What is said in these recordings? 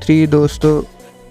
3،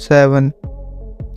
7،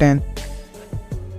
10،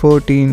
14،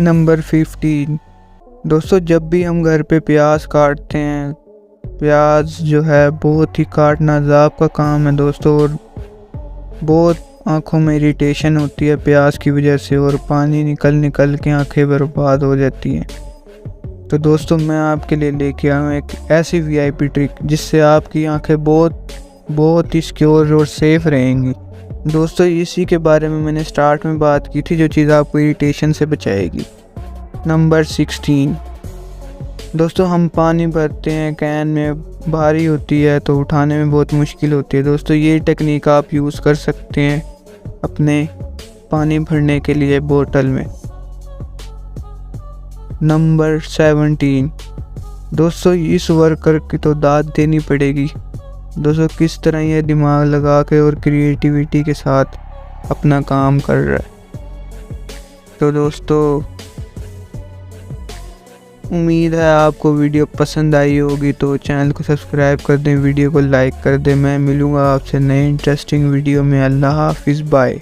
number 15 दोस्तों, जब भी हम घर पे प्याज काटते हैं, प्याज जो है बहुत ही काटना अज़ाब का काम है दोस्तों, और बहुत आँखों में इरिटेशन होती है प्याज की वजह से, और पानी निकल के आँखें बर्बाद हो जाती हैं। तो दोस्तों मैं आपके लिए लेके आया हूँ एक ऐसी VIP ट्रिक जिससे आपकी आँखें बहुत ही सिक्योर और सेफ रहेंगी। दोस्तों इसी के बारे में मैंने स्टार्ट में बात की थी, जो चीज़ आपको इरिटेशन से बचाएगी। नंबर 16 दोस्तों, हम पानी भरते हैं कैन में, भारी होती है तो उठाने में बहुत मुश्किल होती है। दोस्तों ये टेक्निक आप यूज़ कर सकते हैं अपने पानी भरने के लिए बोतल में। नंबर 17 दोस्तों, इस वर्कर की तो दाद देनी पड़ेगी। दोस्तों किस तरह ये दिमाग लगा के और क्रिएटिविटी के साथ अपना काम कर रहा है। तो दोस्तों उम्मीद है आपको वीडियो पसंद आई होगी, तो चैनल को सब्सक्राइब कर दें, वीडियो को लाइक कर दें। मैं मिलूँगा आपसे नए इंटरेस्टिंग वीडियो में। अल्लाह हाफिज़, बाय।